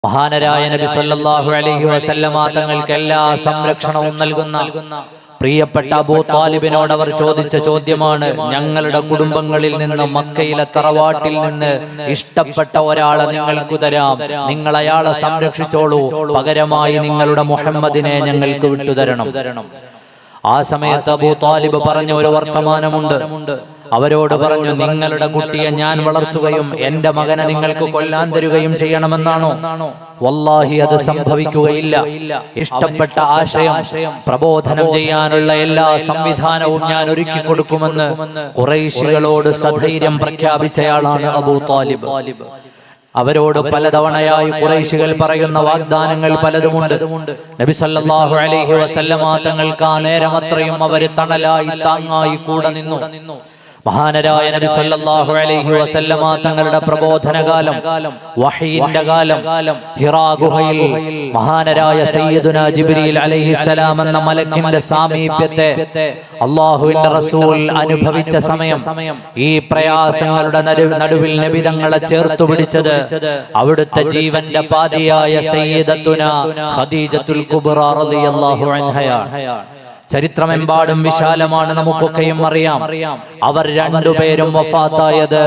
മഹാനരായ നബി സല്ലല്ലാഹു അലൈഹി വസല്ലമ തങ്ങൾക്ക് എല്ലാ സംരക്ഷണവും നൽകുന്ന പ്രിയപ്പെട്ട അബൂ താലിബിനോട് അവർ ചോദിച്ച ചോദ്യമാണ്, ഞങ്ങളുടെ കുടുംബങ്ങളിൽ നിന്ന് മക്കയിലെ തറവാട്ടിൽ നിന്ന് ഇഷ്ടപ്പെട്ട ഒരാളെ നിങ്ങൾക്ക് തരാം, നിങ്ങൾ അയാളെ സംരക്ഷിച്ചോളൂ, പകരമായി നിങ്ങളുടെ മുഹമ്മദിനെ ഞങ്ങൾക്ക് വിട്ടുതരണം. ആ സമയത്ത് അബൂ താലിബ് പറഞ്ഞ ഒരു വർത്തമാനമുണ്ട്. അവരോട് പറഞ്ഞു, നിങ്ങളുടെ കുട്ടിയെ ഞാൻ വളർത്തുകയും എന്റെ മകനെ നിങ്ങൾക്ക് കൊല്ലാൻ തരുകയും ചെയ്യണമെന്നാണോ? വല്ലാഹി അത് സംഭവിക്കുകയില്ല. ഇഷ്ടപ്പെട്ട ആശയം പ്രബോധനം ചെയ്യാനുള്ള എല്ലാ സംവിധാനവും ഞാൻ ഒരുക്കി കൊടുക്കുമെന്ന് ഖുറൈശികളോട് സധൈര്യം പ്രഖ്യാപിച്ചയാളാണ് അബൂ താലിബ്. അവരോട് പലതവണയായി ഖുറൈശികൾ പറയുന്ന വാഗ്ദാനങ്ങൾ പലതുമുണ്ട്. നബി സല്ലല്ലാഹു അലൈഹി വസല്ലമ തങ്ങൾക്ക് ആ നേരം അത്രയും അവർ തണലായി താങ്ങായി കൂടെ നിന്നു. മഹാനരായ നബി സല്ലല്ലാഹു അലൈഹി വസല്ലമ തങ്ങളുടെ പ്രബോധനകാലം, വഹീന്റെ കാലം, ഹിറാ ഗുഹയിൽ മഹാനരായ സയ്യിദുനാ ജിബ്രീൽ അലൈഹിസ്സലാം എന്ന മലക്കിന്റെ സാമീപ്യത്തെ അല്ലാഹുവിന്റെ റസൂൽ അനുഭവിച്ച സമയം, ഈ പ്രയാസങ്ങളുടെ നടുവിൽ നബി തങ്ങളെ ചേർത്തു പിടിച്ചത് അവിടുത്തെ ജീവന്റെ പാതിയായ സയ്യിദത്തുനാ ഖദീജത്തുൽ കുബ്ര റളിയല്ലാഹു അൻഹയാണ്. ചരിത്രമെമ്പാടും വിശാലമാണ്, നമുക്കൊക്കെയും അറിയാം. അവർ രണ്ടുപേരും വഫാത്തായത്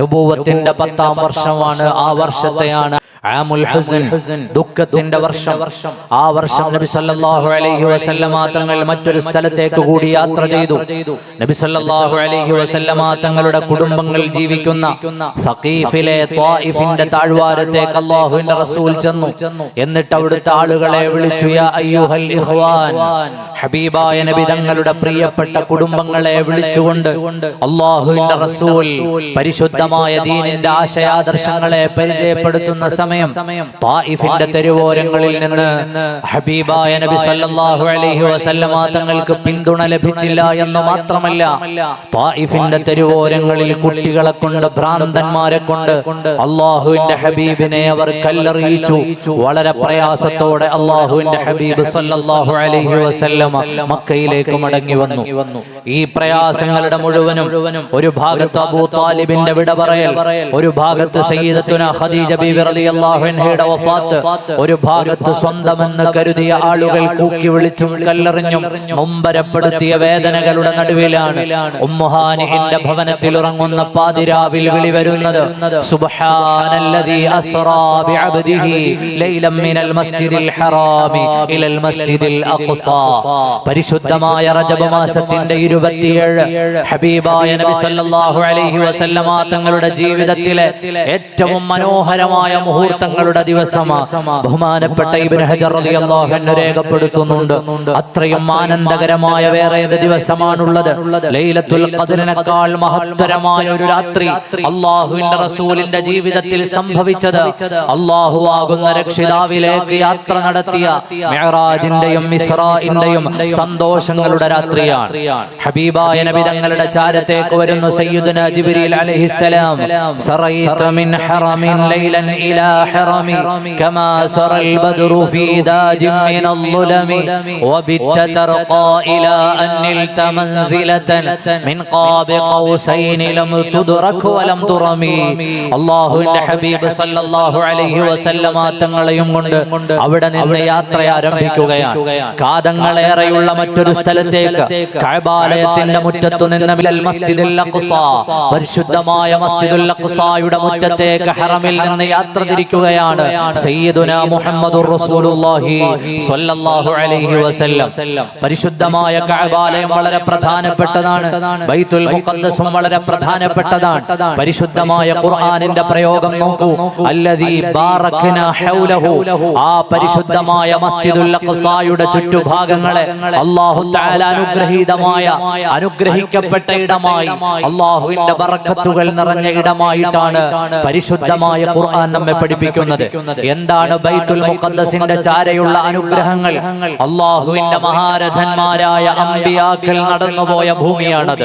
നുബുവത്തിന്റെ 10ാം വർഷമാണ്. ആ വർഷത്തെയാണ് ആമുൽ ഹുസ്ൻ, ദുഃഖത്തിന്റെ വർഷം. ആ വർഷം നബി സല്ലല്ലാഹു അലൈഹി വസല്ലമ തങ്ങൾ മറ്റൊരു സ്ഥലത്തേക്ക് കൂടി യാത്ര ചെയ്തു. നബി സല്ലല്ലാഹു അലൈഹി വസല്ലമ തങ്ങളുടെ കുടുംബങ്ങൾ ജീവിക്കുന്ന സഖീഫിലെ ത്വായിഫിന്റെ താഴ്വാരത്തേക്ക് അല്ലാഹുവിന്റെ റസൂൽ ചെന്നു. എന്നിട്ട് അവിടുത്തെ ആളുകളെ വിളിച്ചു, യാ അയ്യുഹൽ ഇഖ്വാൻ, ഹബീബായ നബി തങ്ങളുടെ പ്രിയപ്പെട്ട കുടുംബങ്ങളെ വിളിച്ചുകൊണ്ട് അല്ലാഹുവിന്റെ റസൂൽ പരിശുദ്ധമായ ദീനിന്റെ ആശയാദർശങ്ങളെ പരിചയപ്പെടുത്തുന്ന സമയം ത്വായിഫിന്റെ തെരുവോരങ്ങളിൽ നിന്ന് ഹബീബായ നബി സല്ലല്ലാഹു അലൈഹി വസല്ലമ തങ്ങൾക്ക് പിന്തുണ ലഭിച്ചില്ല എന്ന് മാത്രമല്ല, ത്വായിഫിന്റെ തെരുവോരങ്ങളിൽ കുട്ടികളെ കൊണ്ട്, ഭ്രാന്തന്മാരെ കൊണ്ട് അല്ലാഹുവിന്റെ ഹബീബിനെ അവർ കല്ലെറിയിച്ചു. വളരെ പ്രയാസത്തോടെ അല്ലാഹുവിന്റെ ഹബീബ് സല്ലല്ലാഹു അലൈഹി വസല്ലമ മക്കയിലേക്ക് മടങ്ങി വന്നു. ഈ പ്രയാസങ്ങളുടെ മുഴുവനും ഒരു ഭാഗത്ത് അബൂ താലിബിന്റെ വിട പറയൽ, ഒരു ഭാഗത്ത് സയ്യിദത്തുനാ ഖദീജ ബീവി റളിയല്ലാഹു അൻഹയുടെ വഫാത്ത്, ഒരു ഭാഗത്ത് സ്വന്തമെന്ന് കരുതിയ ആളുകൾ കൂക്കി വിളിച്ചും കല്ലെറിഞ്ഞും നൊമ്പരപ്പെടുത്തിയ വേദനകളുടെ നടുവിലാണ് ഉമ്മുഹാനിഹിന്റെ ഭവനത്തിൽ ഉറങ്ങുന്ന പാതിരാവിൽ വിളി വരുന്നത്, സുബ്ഹാനല്ലദീ അസ്റാ ബിഅബ്ദിഹി ലൈലൻ മിനൽ മസ്ജിദിൽ ഹറാമി ഇലൽ മസ്ജിദിൽ അഖ്സാ. പരിശുദ്ധമായ റജബ് മാസത്തിന്റെ 27 ഹബീബായ നബി സല്ലല്ലാഹു അലൈഹി വസല്ലമ തങ്ങളുടെ ജീവിതത്തിലെ ഏറ്റവും മനോഹരമായ മുഹൂർത്തങ്ങളുടെ ദിവസമാണ്. ബഹുമാനപ്പെട്ട ഇബ്നു ഹജർ റളിയല്ലാഹു അൻഹു രേഖപ്പെടുത്തുന്നുണ്ട്, അത്രയും ആനന്ദകരമായ വേറെ ഏത് ദിവസമാണുള്ളത്? ലൈലത്തുൽ ഖദ്റിനേക്കാൾ മഹത്തരമായ ഒരു രാത്രി അല്ലാഹുവിന്റെ റസൂലിന്റെ ജീവിതത്തിൽ സംഭവിച്ചത് അല്ലാഹു ആകുന്ന രക്ഷിതാവിലേക്ക് യാത്ര നടത്തിയ മിഅ്റാജിന്റെയും ഇസ്റാഇന്റെയും സന്തോഷങ്ങളുടെ രാത്രിയാണ്. ഹബീബായ നബി തങ്ങളുടെ ചാരത്തേക്ക് വരുന്നു സയ്യിദുനാ ജിബ്രീൽ അലൈഹിസ്സലാം. സറൈത മിൻ ഹറമിൻ ലൈലൻ ഇലാ ഹറമി കമാ സറൽ ബദ്റു ഫീ ദാജിൻ മിനൽ ളുലമി വബിത്ത തർഖാ ഇലാ അൻനിൽത മൻസിലതൻ മിൻ ഖാബി ഖൗസൈൻ ലം തുദ്റക് വലം തുറമി. അല്ലാഹുവിന്റെ ഹബീബ് സല്ലല്ലാഹു അലൈഹി വസല്ലമ തങ്ങളെയും കൊണ്ട് അവിടെ നിന്ന് യാത്ര ആരംഭിക്കുകയാണ്. കാതങ്ങളേറെയുള്ള മറ്റൊരു സ്ഥലത്തേക്ക്, കഅബാലയത്തിന്റെ മുറ്റത്തു നിന്ന് മിനൽ മസ്ജിദിൽ അഖ്സാ, പരിശുദ്ധമായ മസ്ജിദുൽ അഖ്സായുടെ മുറ്റത്തേക്ക് ഹറമിൽ നിന്ന് യാത്ര തിരിക്കുകയാണ് സയ്യിദുനാ മുഹമ്മദുർ റസൂലുള്ളാഹി സ്വല്ലല്ലാഹു അലൈഹി വസല്ലം. പരിശുദ്ധമായ കഅബാലയം വളരെ പ്രധാനപ്പെട്ടതാണ്, ബൈത്തുൽ മുഖദ്ദസും വളരെ പ്രധാനപ്പെട്ടതാണ്. പരിശുദ്ധമായ ഖുർആനിന്റെ പ്രയോഗം നോക്കൂ, അല്ലദീ ബാറക്നാ ഹൗലഹു. ആ പരിശുദ്ധമായ മസ്ജിദുൽ അഖ്സായുടെ ചുറ്റുഭാഗങ്ങളെ അല്ലാഹു തആല അനുഗ്രഹിക്കപ്പെട്ട ഇടമായി, അല്ലാഹുവിന്റെ ബറക്കത്തുകൾ നിറഞ്ഞ ഇടമായിട്ടാണ് പരിശുദ്ധമായ ഖുർആൻ നമ്മെ പഠിപ്പിക്കുന്നത്. എന്താണ് ബൈത്തുൽ മുഖദ്ദസിന്റെ ചാരയുള്ള അനുഗ്രഹങ്ങൾ? അല്ലാഹുവിന്റെ മഹാരഥന്മാരായ അംബിയാക്കൾ നടന്നുപോയ ഭൂമിയാണത്.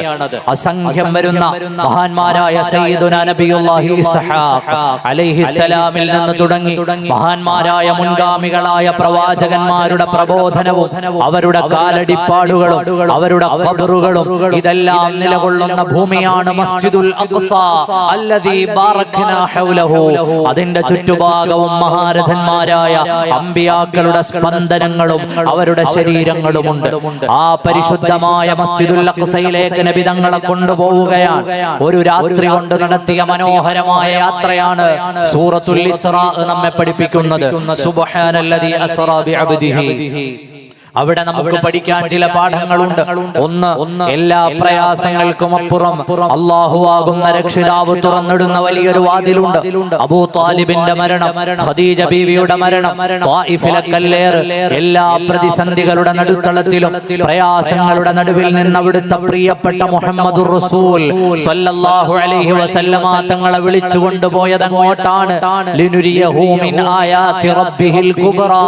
അസംഖ്യം വരുന്ന മഹാന്മാരായ സയ്യിദുനാ നബിയുല്ലാഹി ഇസ്ഹാഖ് അലൈഹിസ്സലാമിൽ നിന്ന് തുടങ്ങി മഹാന്മാരായ മുൻഗാമികളായ പ്രവാചകന്മാരുടെ പ്രബോധനവും അവരുടെ കാലടിപ്പാടുകളും അവരുടെ ഖബറുകളും ഇതെല്ലാം നിലകൊള്ളുന്ന ഭൂമിയാണ് മസ്ജിദുൽ അഖ്സാ അല്ലദീ ബാറക്നാ ഹൗലഹു. അതിന്റെ ചുറ്റുഭാഗവും മഹാരഥന്മാരായ അമ്പിയാക്കളുടെ സ്പന്ദനങ്ങളും അവരുടെ ശരീരങ്ങളുമുണ്ട്. ആ പരിശുദ്ധമായ മസ്ജിദുൽ അഖ്സയിലേക്ക് നബി തങ്ങളെ കൊണ്ടുപോവുകയാണ്. ഒരു രാത്രി കൊണ്ട് നടത്തിയ മനോഹരമായ യാത്രയാണ് സൂറത്തുൽ ഇസ്റാ നമ്മെ പഠിപ്പിക്കുന്നത്. സുബ്ഹാനല്ലദീ അസ്റാ ബിഅബ്ദിഹി. അവിടെ നമുക്ക് പഠിക്കാൻ ചില പാഠങ്ങളുണ്ട്. ഒന്ന്, എല്ലാ പ്രയാസങ്ങൾക്കും അപ്പുറം അല്ലാഹു ആകുന്ന രക്ഷിതാവ് തുറന്നിടുന്ന വലിയൊരു വാതിലുണ്ട്. അബൂ താലിബിന്റെ മരണം, ഖദീജ ബീവിയുടെ മരണം, ത്വായിഫിലെ കല്ലേറ്, എല്ലാ പ്രതിസന്ധികളുടെ നടുത്തളത്തിലും പ്രയാസങ്ങളുടെ നടുവിൽ നിന്ന് അവിടുത്തെ പ്രിയപ്പെട്ട മുഹമ്മദുർ റസൂൽ സ്വല്ലല്ലാഹു അലൈഹി വസല്ലമ തങ്ങളെ വിളിച്ചു കൊണ്ടുപോയത് അങ്ങോട്ടാണ്. ലിനുരിയഹു മിൻ ആയാതി റബ്ബിഹിൽ കുബ്റാ.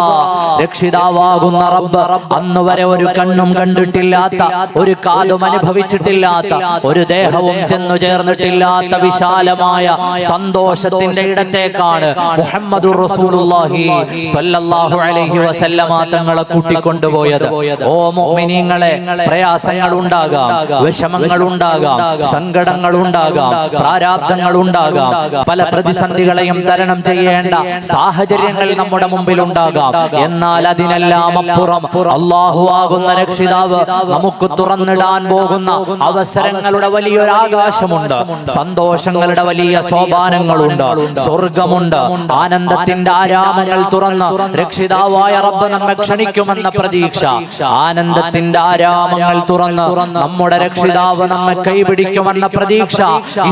രക്ഷിതാവാകുന്ന റബ്ബ് അന്ന് വരെ ഒരു കണ്ണും കണ്ടിട്ടില്ലാത്ത, ഒരു കാതും അനുഭവിച്ചിട്ടില്ലാത്ത, ഒരു ദേഹവും ചെന്നു ചേർന്നിട്ടില്ലാത്ത വിശാലമായ സന്തോഷത്തിന്റെ ഇടത്തേക്കാണ് മുഹമ്മദുർ റസൂലുള്ളാഹി സ്വല്ലല്ലാഹു അലൈഹി വസല്ലമ തങ്ങളെ കൂട്ടിക്കൊണ്ടുപോയത്. ഓ മുഅ്മിനീങ്ങളെ, പ്രയാസങ്ങൾ ഉണ്ടാകാം, വിഷമങ്ങൾ ഉണ്ടാകാം, സങ്കടങ്ങൾ ഉണ്ടാകാം, പ്രാരാബ്ധങ്ങൾ ഉണ്ടാകാം, പല പ്രതിസന്ധികളെയും തരണം ചെയ്യേണ്ട സാഹചര്യങ്ങൾ നമ്മുടെ മുമ്പിൽ ഉണ്ടാകാം. എന്നാൽ അതിനെല്ലാം അപ്പുറം അല്ലാഹു ആകുന്ന രക്ഷിതാവ് നമുക്ക് തുറന്നിടാൻ പോകുന്ന അവസരങ്ങളുടെ വലിയൊരു ആകാശമുണ്ട്. സന്തോഷങ്ങളുടെ വലിയ സോപാനങ്ങളുണ്ട്. സ്വർഗമുണ്ട്. ആനന്ദത്തിന്റെ ആരാമങ്ങൾ തുറന്ന് രക്ഷിതാവായ റബ്ബ് നമ്മെ ക്ഷണിക്കുമെന്ന പ്രതീക്ഷ. ആനന്ദത്തിന്റെ ആരാമങ്ങൾ തുറന്ന് നമ്മുടെ രക്ഷിതാവ് നമ്മെ കൈപിടിക്കുമെന്ന പ്രതീക്ഷ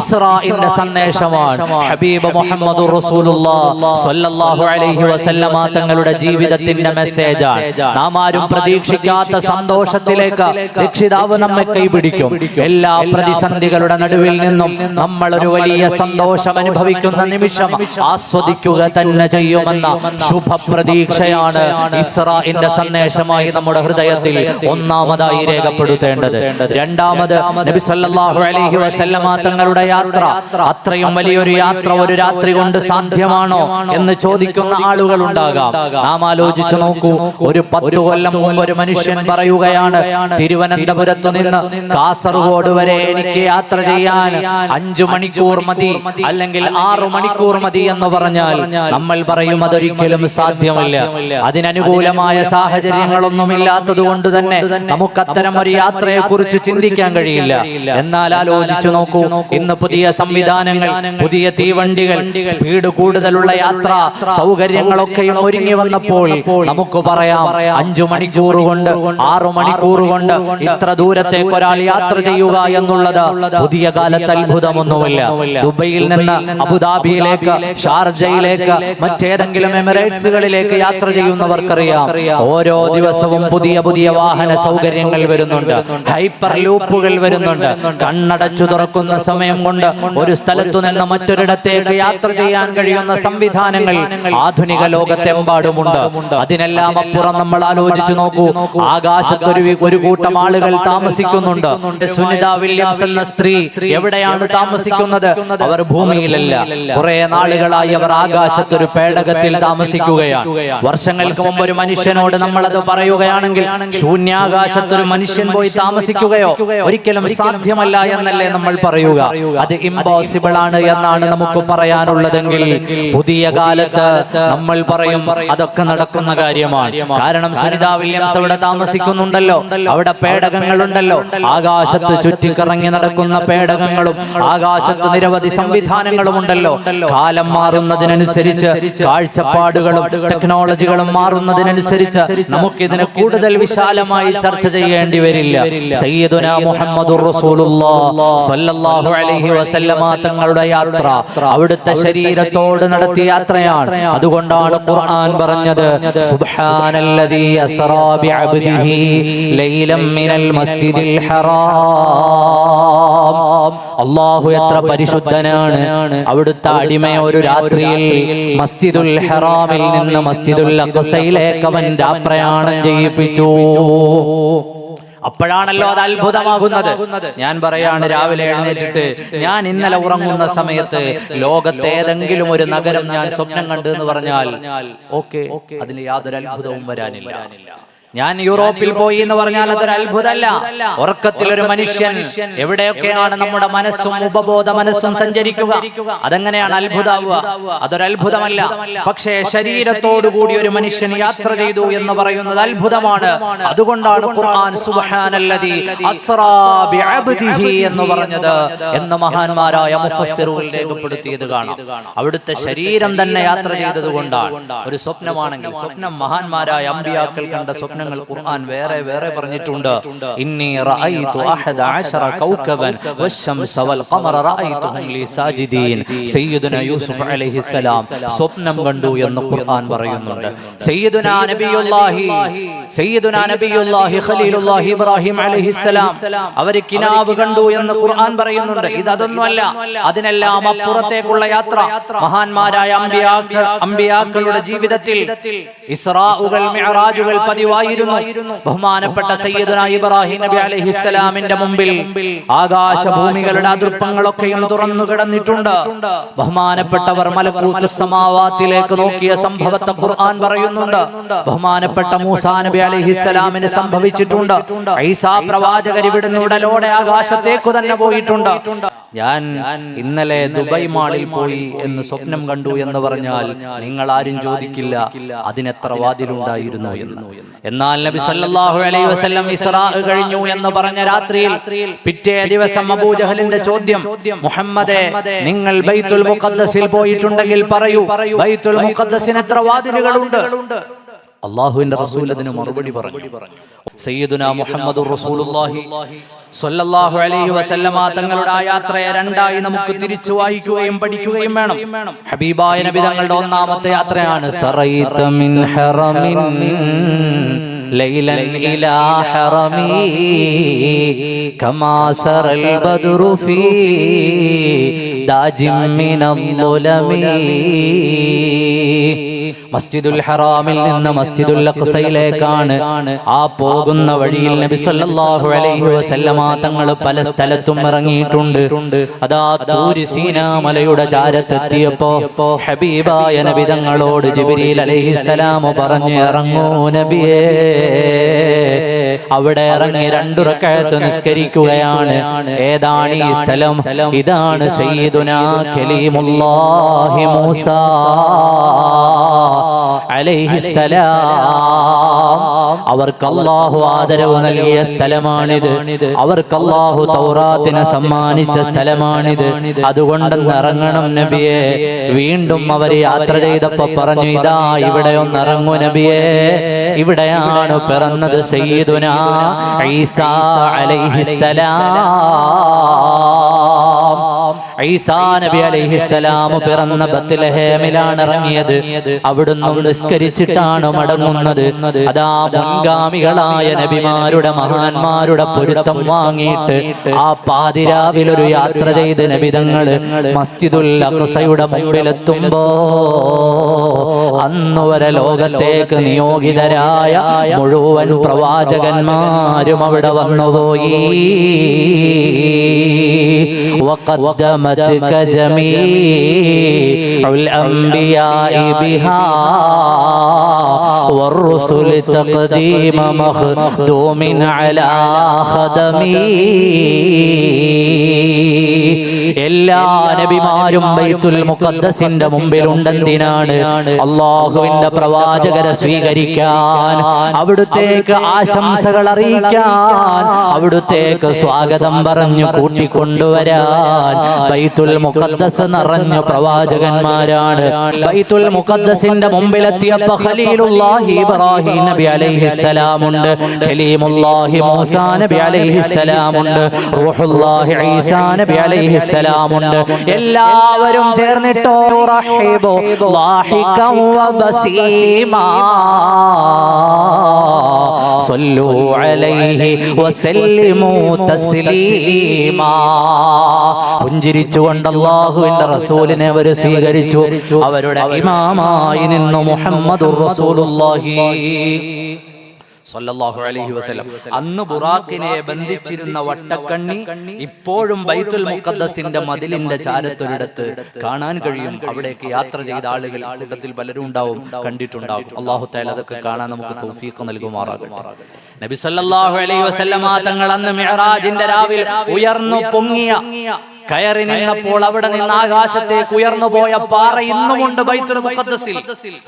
ഇസ്രാഇന്റെ സന്ദേശമാണ്. ഹബീബ് മുഹമ്മദുർ റസൂലുള്ളാഹി സ്വല്ലല്ലാഹു അലൈഹി വസല്ലമ തങ്ങളുടെ ജീവിതത്തിന്റെ മെസ്സേജാണ്. നാം ആരും പ്രതീക്ഷിക്കാത്ത സന്തോഷത്തിലേക്ക് രക്ഷിതാവ് നമ്മെ കൈപിടിക്കും. എല്ലാ പ്രതിസന്ധികളുടെ നടുവിൽ നിന്നും നമ്മൾ ഒരു വലിയ സന്തോഷം അനുഭവിക്കുന്ന നിമിഷം ആസ്വദിക്കുക തന്നെ ചെയ്യുമെന്ന ശുഭപ്രതീക്ഷയാണ് ഇസ്രാഇന്റെ സന്ദേശമായി നമ്മുടെ ഹൃദയത്തിൽ ഒന്നാമതായി രേഖപ്പെടുത്തേണ്ടത്. രണ്ടാമത്, നബി സല്ലല്ലാഹു അലൈഹി വസല്ലമ തങ്ങളുടെ യാത്ര. അത്രയും വലിയൊരു യാത്ര ഒരു രാത്രി കൊണ്ട് സാധ്യമാണോ എന്ന് ചോദിക്കുന്ന ആളുകൾ ഉണ്ടാകാം. നാം ആലോചിച്ചു നോക്കൂ. ഒരു 10 കൊല്ലം മുമ്പ് ഒരു മനുഷ്യൻ പറയുകയാണ്, തിരുവനന്തപുരത്ത് നിന്ന് കാസർഗോഡ് വരെ എനിക്ക് യാത്ര ചെയ്യാൻ 5 മണിക്കൂർ മതി, അല്ലെങ്കിൽ 6 മണിക്കൂർ മതി എന്ന് പറഞ്ഞാൽ നമ്മൾ പറയും അതൊരിക്കലും സാധ്യമല്ല. അതിനനുകൂലമായ സാഹചര്യങ്ങളൊന്നുമില്ലാത്തത് കൊണ്ട് തന്നെ നമുക്ക് അത്തരം ഒരു യാത്രയെ കുറിച്ച് ചിന്തിക്കാൻ കഴിയില്ല. എന്നാൽ ആലോചിച്ചു നോക്കൂ, ഇന്ന് പുതിയ സംവിധാനങ്ങൾ, പുതിയ തീവണ്ടികൾ, സ്പീഡ് കൂടുതലുള്ള യാത്ര സൗകര്യങ്ങളൊക്കെയും ഒരുങ്ങി വന്നപ്പോൾ നമുക്ക് പറയാം 5 മണിക്കൂർ കൊണ്ട് 6 മണിക്കൂർ കൊണ്ട് ഇത്ര ദൂരത്തേക്ക് ഒരാൾ യാത്ര ചെയ്യുക എന്നുള്ളത് പുതിയ കാലത്ത് അത്ഭുതമൊന്നുമില്ല. ദുബൈയിൽ നിന്ന് അബുദാബിയിലേക്ക്, ഷാർജയിലേക്ക്, മറ്റേതെങ്കിലും എമിറേറ്റ്സുകളിലേക്ക് യാത്ര ചെയ്യുന്നവർക്കറിയാം, ഓരോ ദിവസവും പുതിയ പുതിയ വാഹന സൗകര്യങ്ങൾ വരുന്നുണ്ട്, ഹൈപ്പർ ലൂപ്പുകൾ വരുന്നുണ്ട്. കണ്ണടച്ചു തുറക്കുന്ന സമയം കൊണ്ട് ഒരു സ്ഥലത്തു നിന്ന് മറ്റൊരിടത്തേക്ക് യാത്ര ചെയ്യാൻ കഴിയുന്ന സംവിധാനങ്ങൾ ആധുനിക ലോകത്തെമ്പാടുമുണ്ട്. അതിനെല്ലാം അപ്പുറം നമ്മൾ ആലോചിച്ചു നോക്കൂ, ആകാശത്തൊരു കൂട്ടം ആളുകൾ താമസിക്കുന്നുണ്ട്. സുനിത വില്യംസ് എന്ന സ്ത്രീ എവിടെയാണ് താമസിക്കുന്നത്? അവർ ഭൂമിയിലല്ല, കുറെ നാളുകളായി അവർ ആകാശത്തൊരു പേടകത്തിൽ താമസിക്കുകയാണ്. വർഷങ്ങൾക്ക് മുമ്പ് ഒരു മനുഷ്യനോട് നമ്മളത് പറയുകയാണെങ്കിൽ, ശൂന്യാകാശത്തൊരു മനുഷ്യൻ പോയി താമസിക്കുകയോ ഒരിക്കലും സാധ്യമല്ല എന്നല്ലേ നമ്മൾ പറയുക. അത് ഇമ്പോസിബിൾ ആണ് എന്നാണ് നമുക്ക് പറയാനുള്ളതെങ്കിൽ, പുതിയ കാലത്ത് നമ്മൾ പറയും അതൊക്കെ നടക്കുന്ന കാര്യമാണ്. കാരണം സുനിത വില്യംസ് അവിടെ താമസിക്കുന്നുണ്ടല്ലോ, അവിടെ പേടകങ്ങളുണ്ടല്ലോ, ആകാശത്ത് ചുറ്റിക്കറങ്ങി നടക്കുന്ന പേടകങ്ങളും ആകാശത്ത് നിരവധി സംവിധാനങ്ങളും ഉണ്ടല്ലോ. കാലം മാറുന്നതിനനുസരിച്ച് കാഴ്ചപ്പാടുകളും ടെക്നോളജികളും മാറുന്നതിനനുസരിച്ച് നമുക്കിതിനെ കൂടുതൽ വിശാലമായി ചർച്ച ചെയ്യേണ്ടി വരില്ല. സയ്യിദുനാ മുഹമ്മദുർ റസൂലുള്ളാഹി സ്വല്ലല്ലാഹു അലൈഹി വസല്ലമ തങ്ങളുടെ യാത്ര അവിടുത്തെ ശരീരത്തോട് നടത്തിയ യാത്രയാണ്. അതുകൊണ്ടാണ് ഖുർആൻ പറഞ്ഞത്, സുബ്ഹാനല്ലദീ അസ്റാ ബിഅബ്ദിഹി ലൈലൻ മിനൽ മസ്ജിദിൽ ഹറാം. അല്ലാഹു എത്ര പരിശുദ്ധനാണ്. അവിടുത്തെ അടിമയെ ഒരു രാത്രിയിൽ മസ്ജിദുൽ ഹറാമിൽ നിന്ന് മസ്ജിദുൽ അഖ്സയിലേക്ക് അവൻ പ്രയാണം ചെയ്യിപ്പിച്ചു. അപ്പോഴാണല്ലോ അത് അത്ഭുതമാകുന്നത്. ഞാൻ പറയാണ്, രാവിലെ എഴുന്നേറ്റിട്ട് ഞാൻ ഇന്നലെ ഉറങ്ങുന്ന സമയത്ത് ലോകത്തേതെങ്കിലും ഒരു നഗരം ഞാൻ സ്വപ്നം കണ്ടു എന്ന് പറഞ്ഞാൽ ഓക്കെ, അതിൽ യാതൊരു അത്ഭുതവും വരാനില്ല. ഞാൻ യൂറോപ്പിൽ പോയി എന്ന് പറഞ്ഞാൽ അതൊരു അത്ഭുതമല്ല. ഉറക്കത്തിൽ ഒരു മനുഷ്യൻ എവിടെയൊക്കെയാണ് നമ്മുടെ മനസ്സും ഉപബോധ മനസ്സും സഞ്ചരിക്കുക, അതെങ്ങനെയാണ് അത്ഭുതമാവുക? അതൊരു അത്ഭുതമല്ല. പക്ഷേ ശരീരത്തോടുകൂടി ഒരു മനുഷ്യൻ യാത്ര ചെയ്തു എന്ന് പറയുന്നത് അത്ഭുതമാണ്. അതുകൊണ്ടാണ് ഖുർആൻ സുബ്ഹാനല്ലദീ അസ്റാ ബിഅബ്ദിഹി എന്ന് പറഞ്ഞത് എന്ന് മഹാന്മാരായ മുഫസ്സിറുകൾ രേഖപ്പെടുത്തിയത് കാണാം. അവിടുത്തെ ശരീരം തന്നെ യാത്ര ചെയ്തത് കൊണ്ടാണ്. ഒരു സ്വപ്നമാണെങ്കിൽ സ്വപ്നം മഹാന്മാരായ അമ്പിയാക്കൾ കണ്ട സ്വപ്നങ്ങൾ ഖുർആൻ വേറെ വേറെ പറഞ്ഞിട്ടുണ്ട്. ഇന്നി റഅയ്തു അഹദ അശറ കൗകബൻ വശംസ വൽ ഖമറ റഅയ്തുഹും ലി സാജിദീൻ. സയ്യിദുനാ യൂസുഫ് അലൈഹിസ്സലാം സ്വപ്നം കണ്ടു എന്ന് ഖുർആൻ പറയുന്നുണ്ട്. സയ്യിദുനാ നബിയുല്ലാഹി ഖലീലുല്ലാഹി ഇബ്രാഹിം അലൈഹിസ്സലാം അവർ കിനാവ് കണ്ടു എന്ന് ഖുർആൻ പറയുന്നുണ്ട്. ഇതൊന്നുമല്ല, അതിനെല്ലാം അപ്പുറത്തേക്കുള്ള യാത്ര മഹാന്മാരായ അമ്പിയാക്കളുടെ ജീവിതത്തിൽ ഇസ്റാഉകൾ മിഅ്റാജുകൾ പതിവായിരുന്നു. ബഹുമാനപ്പെട്ട സയ്യിദുനാ ഇബ്രാഹിം നബി അലൈഹിസ്സലാമിന്റെ മുമ്പിൽ ആകാശഭൂമികളുടെ അതിർപ്പങ്ങളൊക്കെയും തുറന്നു കിടന്നിട്ടുണ്ട്. ബഹുമാനപ്പെട്ടവർ മലക്കൂത്ത് സമാവാത്തിലേക്ക് നോക്കിയ സംഭവത്തെ ഖുർആൻ പറയുന്നുണ്ട്. ബഹുമാനപ്പെട്ട മൂസാ നബി അലൈഹിസ്സലാമിന് സംഭവിച്ചിട്ടുണ്ട്. ഈസാ പ്രവാചകർ ഇവിടുന്ന് ഉടലോടെ ആകാശത്തേക്ക് തന്നെ പോയിട്ടുണ്ട്. ഞാൻ ഇന്നലെ ദുബായ് മാളിൽ പോയി എന്ന് സ്വപ്നം കണ്ടു എന്ന് പറഞ്ഞാൽ നിങ്ങൾ ആരും ചോദിക്കില്ല അതിനെത്ര വാതിലുണ്ടായിരുന്നു എന്ന്. എന്നാൽ നബി സല്ലല്ലാഹു അലൈഹി വസല്ലം ഇസ്റാ കഴിഞ്ഞു എന്ന് പറഞ്ഞ രാത്രിയിൽ പിറ്റേ ദിവസം അബൂജഹലിന്റെ ചോദ്യം, മുഹമ്മദേ നിങ്ങൾ ബൈത്തുൽ മുഖദ്ദസിൽ പോയിട്ടുണ്ടെങ്കിൽ പറയൂ, ബൈത്തുൽ മുഖദ്ദസിന് എത്ര വാതിലുകളുണ്ട്? അല്ലാഹുവിന്റെ റസൂൽ അതിന് മറുപടി പറഞ്ഞു. സയ്യിദുനാ മുഹമ്മദുർ റസൂലുള്ളാഹി സ്വല്ലല്ലാഹു അലൈഹി വസല്ലമ തങ്ങളുടെ ആ യാത്രയെ രണ്ടായി നമുക്ക് തിരിച്ചു വായിക്കുകയും പഠിക്കുകയും വേണം. ഹബീബായ നബി തങ്ങളുടെ ഒന്നാമത്തെ യാത്രയാണ് സറൈത മിൻ ഹറമിൻ ലൈലൻ ഇലാ ഹറമി കമാ സറൽ ബദ്റു ഫീ ദാജിം മിനൽ ളുലമി. മസ്ജിദുൽ ഹറാമിൽ നിന്ന് മസ്ജിദുൽ അഖ്സയിലേക്കാണ് ആ പോകുന്ന വഴിയിൽ നബി സല്ലല്ലാഹു അലൈഹി വസല്ലമ തങ്ങൾ പല സ്ഥലത്തും ഇറങ്ങിയിട്ടുണ്ട്. അതാ തൂരി സീനാ മലയുടെ ചാരത്തെത്തിയപ്പോ ഹബീബായ നബി തങ്ങളോട് ജിബ്രീൽ അലൈഹിസ്സലാം പറഞ്ഞു, ഇറങ്ങൂ നബിയേ. അവിടെ ഇറങ്ങി 2 റക്അത്ത് നിസ്കരിക്കുകയാണ്. ഏതാണ് ഈ സ്ഥലം? ഇതാണ് സയ്യിദുനാ കലീമുല്ലാഹി മൂസാ അലൈഹിസ്സലാം. അവർക്ക് അല്ലാഹു ആദരവ് നൽകിയ സ്ഥലമാണിത്. അവർക്ക് അല്ലാഹു തൗറാത്തിനെ സമ്മാനിച്ച സ്ഥലമാണിത്. അതുകൊണ്ട് ഇറങ്ങണം നബിയെ. വീണ്ടും അവർ യാത്ര ചെയ്തപ്പോ പറഞ്ഞു, ഇതാ ഇവിടെ ഒന്ന് ഇറങ്ങൂ നബിയെ. ഇവിടെയാണ് പിറന്നത് സയ്യിദുനാ ഈസാ അലൈഹിസ്സലാം. ഈസാ നബി അലൈഹിസ്സലാം പിറന്ന ബത്ലഹേമിലാണ് ഇറങ്ങിയത്. അവിടുന്ന് നിസ്കരിച്ചിട്ടാണ് മടങ്ങുന്നത്. അതാ മുൻഗാമികളായ നബിമാരുടെ മഹാന്മാരുടെ പൊരുത്തം വാങ്ങിയിട്ട് ആ പാതിരാവിൽ ഒരു യാത്ര ചെയ്ത് നബിതങ്ങള് മസ്ജിദുൽ അഖ്സയുടെ മുമ്പിലെത്തുമ്പോ അന്ന് വരെ ലോകത്തേക്ക് നിയോഗിതരായ മുഴുവൻ പ്രവാചകന്മാരും അവിടെ വന്നുപോയി. وقدمتك جميع الأنبياء بها والرسل تقديم مخدوم على خدمي. എല്ലാ നബിമാരും ബൈത്തുൽ മുഖദ്ദസിന്റെ മുമ്പിലുണ്ടെന്തിനാണ്? അല്ലാഹുവിന്റെ പ്രവാചകരെ സ്വീകരിക്കാൻ, അവിടുത്തേക്ക് ആശംസകൾ അറിയിക്കാൻ, അവിടുത്തേക്ക് സ്വാഗതം പറഞ്ഞു കൂട്ടിക്കൊണ്ടുവരാൻ. ബൈത്തുൽ മുഖദ്ദസ് നിറഞ്ഞ പ്രവാചകന്മാരാണ്. ബൈത്തുൽ മുഖദ്ദസിന്റെ മുമ്പിലെത്തിയപ്പോൾ ഖലീലുല്ലാഹി ഇബ്രാഹിം നബി അലൈഹിസ്സലാമുണ്ട്, കലീമുല്ലാഹി മൂസാ നബി അലൈഹിസ്സലാമുണ്ട്, റൂഹുല്ലാഹി ഈസാ നബി അലൈഹിസ്സലാമുണ്ട്. എല്ലാവരും ചേർന്നിട്ടോ റഹിബു ളാഹികം വബസീമാ സല്ലു അലൈഹി വസല്ലിമു തസ്ലീമാ. പുഞ്ചിരിച്ചുകൊണ്ട് അല്ലാഹുവിന്റെ റസൂലിനെ അവർ സ്വീകരിച്ചു. അവരുടെ ഇമാമായി നിന്നു മുഹമ്മദുർ റസൂലുള്ളാഹി സല്ലല്ലാഹു അലൈഹി വസല്ലം. അന്ന് ബുറാഖിനെ ബന്ധിച്ചിരുന്ന വട്ടക്കണ്ണി ഇപ്പോഴും ബൈത്തുൽ മുഖദ്ദസിന്റെ മതിലിന്റെ ചാരത്തൊരിടത്ത് കാണാൻ കഴിയും. അവിടേക്ക് യാത്ര ചെയ്ത ആളുകൾ കൂട്ടത്തിൽ പലരും ഉണ്ടാവും, കണ്ടിട്ടുണ്ടാവും. അല്ലാഹു തആല അതൊക്കെ കാണാൻ നമുക്ക് തൗഫീഖ് നൽകുമാറാകട്ടെ. നബി സല്ലല്ലാഹു അലൈഹി വസല്ലം തങ്ങൾ അന്ന് മിഅ്റാജിന്റെ രാവിൽ ഉയർന്നു പൊങ്ങിയ കയറി നിന്നപ്പോൾ അവിടെ നിന്ന് ആകാശത്തേക്ക് ഉയർന്നു പോയ പാറ ഇന്നുമുണ്ട് ബൈത്തുൽ മുഖദ്ദസിൽ.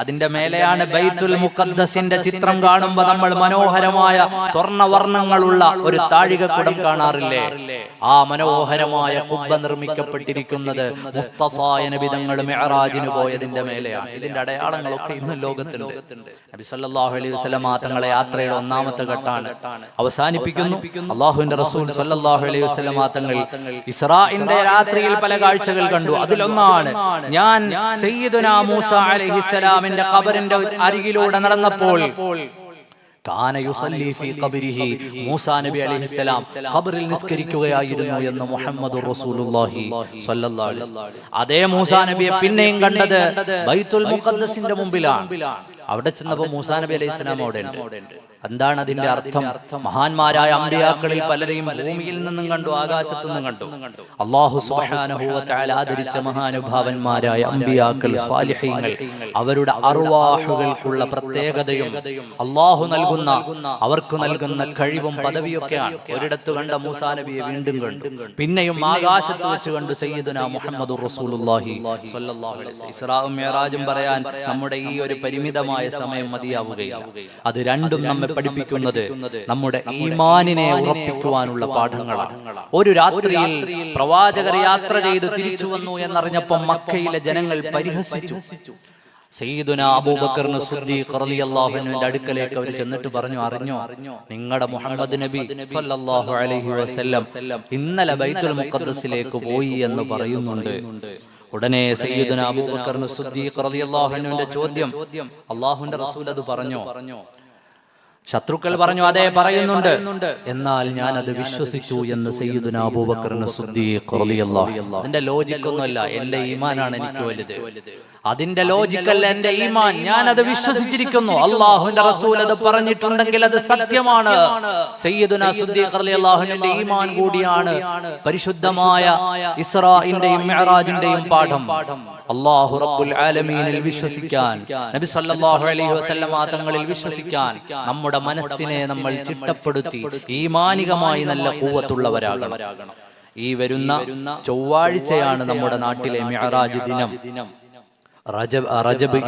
അതിന്റെ മേലെയാണ് ബൈത്തുൽ മുഖദ്ദസിന്റെ ചിത്രം കാണുമ്പോൾ നമ്മൾ മനോഹരമായ സ്വർണ്ണവർണ്ണങ്ങളുള്ള ഒരു താഴികക്കുടം കാണാറില്ലേ? ആ മനോഹരമായ കുബ്ബ നിർമ്മിക്കപ്പെട്ടിരിക്കുന്നത് മുസ്തഫായ നബി തങ്ങൾ മിഅ്റാജിന് പോയതിന്റെ മേലെയാണ്. ഇതിന്റെ അടയാളങ്ങളൊക്കെ ഇന്ന് ലോകത്തുണ്ട്. നബി സല്ലല്ലാഹു അലൈഹി വസല്ലം തങ്ങളെ യാത്രയുടെ ഒന്നാമത്തെ ഘട്ടമാണ് അവസാനിപ്പിക്കുന്നു. അല്ലാഹുവിന്റെ റസൂൽ സല്ലല്ലാഹു അലൈഹി വസല്ലം തങ്ങൾ ഇസ്രാഇന്റെ രാത്രിയിൽ പല കാഴ്ചകൾ കണ്ടു. അതിലൊന്നാണ്, ഞാൻ സയ്യിദുനാ മൂസ അലൈഹിസ്സലാമിന്റെ ഖബറിന്റെ അരികിലൂടെ നടന്നപ്പോൾ കാന യുസല്ലി ഫീ ഖബരിഹി, മൂസാ നബി അലൈഹിസ്സലാം ഖബറിൽ നിസ്കരിക്കുകയായിരുന്നു എന്ന് മുഹമ്മദുർ റസൂലുള്ളാഹി സ്വല്ലല്ലാഹു അലൈഹി വസല്ലം. അതേ മൂസാ നബിയെ പിന്നെയും കണ്ടത് ബൈത്തുൽ മുഖദ്ദസിന്റെ മുമ്പിലാണ്. അവിടെ ചെന്നപ്പോൾ മൂസാ നബി അലൈഹിസ്സലാം അവിടെ ഉണ്ട്. എന്താണ് അതിന്റെ അർത്ഥം? മഹാന്മാരായ അമ്പിയാക്കളിൽ പലരെയും ഭൂമിയിൽ നിന്നും കണ്ടു, ആകാശത്തു നിന്നും കണ്ടു. അല്ലാഹു സുബ്ഹാനഹു വ തആല ആദരിച്ച മഹാനുഭാവന്മാരായ അമ്പിയാക്കൾ, സ്വാലിഹീങ്ങൾ, അവരുടെ അർവാഹുകൾക്കുള്ള പ്രത്യേകതയും അല്ലാഹു അവർക്ക് നൽകുന്ന കഴിവും പദവിയൊക്കെയാണ്. ഒരിടത്ത് കണ്ട മൂസാ നബിയെ വീണ്ടും കണ്ടു, പിന്നെയും ആകാശത്ത് വെച്ച് കണ്ടു സയ്യിദുനാ മുഹമ്മദുർ റസൂലുള്ളാഹി സ്വല്ലല്ലാഹു അലൈഹി വസല്ലം. ഇസ്രാഉം മിഅ്റാജും പറയാൻ നമ്മുടെ ഈ ഒരു പരിമിതമായ സമയം മതിയാവുകയില്ല. അത് രണ്ടും നമ്മെ പഠിപ്പിക്കുന്നത് നമ്മുടെ ഈമാനിനെ ഉറപ്പിക്കുവാനുള്ള പാഠങ്ങളാണ്. ഒരു രാത്രിയിൽ പ്രവാചകർ യാത്ര ചെയ്ത് തിരിച്ചു വന്നു എന്നറിഞ്ഞപ്പോൾ മക്കയിലെ ജനങ്ങൾ പരിഹസിച്ചു. സയ്യിദുനാ അബൂബക്കർ സിദ്ദീഖ് റളിയല്ലാഹു അൻഹുവിന്റെ അടുക്കലേക്ക് അവർ ചെന്നിട്ട് പറഞ്ഞു, അറിഞ്ഞോ നിങ്ങളുടെ മുഹമ്മദ് നബി സല്ലല്ലാഹു അലൈഹി വസല്ലം ഇന്നലെ ബൈത്തുൽ മുഖദ്ദസിലേക്ക് പോയി എന്ന് പറയുന്നുണ്ട്. ഉടനെ സയ്യിദുനാ അബൂബക്കർ സിദ്ദീഖ് റളിയല്ലാഹു അൻഹുവിന്റെ ചോദ്യം, അല്ലാഹുവിന്റെ റസൂൽ അത് പറഞ്ഞോ? ശത്രുക്കൾ പറഞ്ഞു, അതെ പറയുന്നുണ്ട്, എന്നാൽ ഞാൻ അത് വിശ്വസിച്ചു എന്ന് സയ്യിദുനാ അബൂബക്കർ സിദ്ദീഖ് റളിയല്ലാഹു അൻഹു. അതിന്റെ ലോജിക്കൊന്നുമല്ല, എന്റെ ഈമാനാണ് എനിക്ക് വലുത്. അതിന്റെ ലോജിക്കല്ല എന്റെ ഈമാൻ, ഞാൻ അത് വിശ്വസിച്ചിരിക്കുന്നു. അല്ലാഹുവിന്റെ റസൂൽ അത് പറഞ്ഞിട്ടുണ്ടെങ്കിൽ അത് സത്യമാണ്. സയ്യിദുനാ സിദ്ദീഖ് റളിയല്ലാഹു അൻഹുവിന്റെ ഈമാൻ കൂടിയാണ് പരിശുദ്ധമായ ഇസ്രാഇന്റെയും മിഅ്റാജിന്റെയും പാഠം. അല്ലാഹു റബ്ബുൽ ആലമീനിൽ വിശ്വസിക്കാൻ, നബി സല്ലല്ലാഹു അലൈഹി വസല്ലം തങ്ങളിൽ വിശ്വസിക്കാൻ നമ്മുടെ മനസ്സിനെ നമ്മൾ ചിട്ടപ്പെടുത്തി ഈമാനികമായി നല്ല ഖുവ്വത്തുള്ളവരാകണം. ഈ വരുന്ന ചൊവ്വാഴ്ചയാണ് നമ്മുടെ നാട്ടിലെ മിഅ്റാജ് ദിനം. റജബ്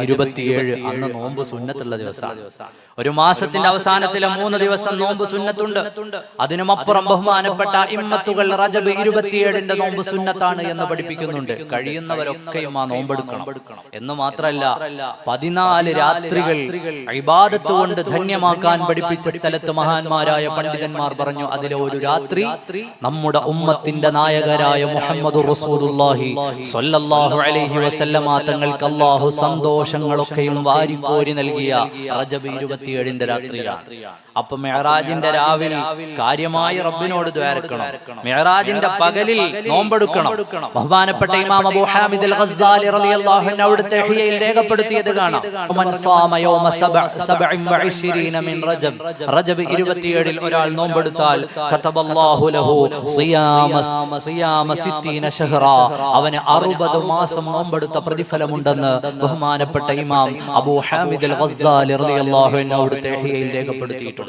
27 അന്ന് നോമ്പ് സുന്നത്തുള്ള ദിവസമാണ്. ഒരു മാസത്തിന്റെ അവസാനത്തിലെ 3 ദിവസം നോമ്പ് സുന്നത്തുണ്ട്. അതിനുമപ്പുറം ബഹുമാനപ്പെട്ട ഇമ്മത്തുകൾ റജബ് 27ന്റെ നോമ്പ് സുന്നത്താണ് എന്ന് പഠിപ്പിക്കുന്നുണ്ട്. കഴിയുന്നവരൊക്കെയും ആ നോമ്പെടുക്കണം എന്ന് മാത്രമല്ല, 14 രാത്രികൾ ഇബാദത്ത് കൊണ്ട് ധന്യമാക്കാൻ പഠിപ്പിച്ച സ്ഥലത്ത് മഹാന്മാരായ പണ്ഡിതന്മാർ പറഞ്ഞു, അതിലെ ഒരു രാത്രി നമ്മുടെ ഉമ്മത്തിന്റെ നായകരായ മുഹമ്മദുർ റസൂലുള്ളാഹി സ്വല്ലല്ലാഹു അലൈഹി വസല്ലം തങ്ങൾക്ക് അല്ലാഹു സന്തോഷങ്ങളൊക്കെയും വാരിക്കോരി നൽകിയ റജബ് 27ന്റെ രാത്രിയാണ്. അപ്പൊ മിഅ്റാജിന്റെ രാവിൽ കാര്യമായി റബ്ബിനോട് ദ്വാരക്കണം. മിഅ്റാജിന്റെ പകലിൽ നോമ്പെടുക്കണം. ബഹുമാനപ്പെട്ട ഇമാം അബൂ ഹാമിദ് അൽ ഗസ്സാലി റളിയല്ലാഹു അൻഹു അവിടുത്തെ ഇഹ്യയിൽ രേഖപ്പെടുത്തിയത് കാണാം. മൻ സാമ യൗമ 27 മിൻ റജബ്, റജബ് 27ൽ ഒരാൾ നോമ്പെടുത്താൽ കതബല്ലാഹു ലഹു സിയാമ 60 ശഹ്റാ, അവന് 60 മാസം നോമ്പെടുത്ത പ്രതിഫലമുണ്ടെന്ന് ബഹുമാനപ്പെട്ട ഇമാം അബൂ ഹാമിദ് അൽ ഗസ്സാലി റളിയല്ലാഹു അൻഹു അവിടുത്തെ ഇഹ്യയിൽ രേഖപ്പെടുത്തിയിട്ടുണ്ട്.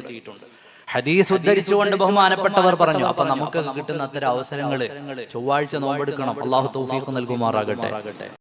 ഹദീസ് ഉദ്ധരിച്ചുകൊണ്ട് ബഹുമാനപ്പെട്ടവർ പറഞ്ഞു, അപ്പൊ നമുക്ക് കിട്ടുന്ന അത്തരം അവസരങ്ങള് ചൊവ്വാഴ്ച നോമ്പെടുക്കണം. അല്ലാഹു തൗഫീഖ് നൽകുമാറാകട്ടെ.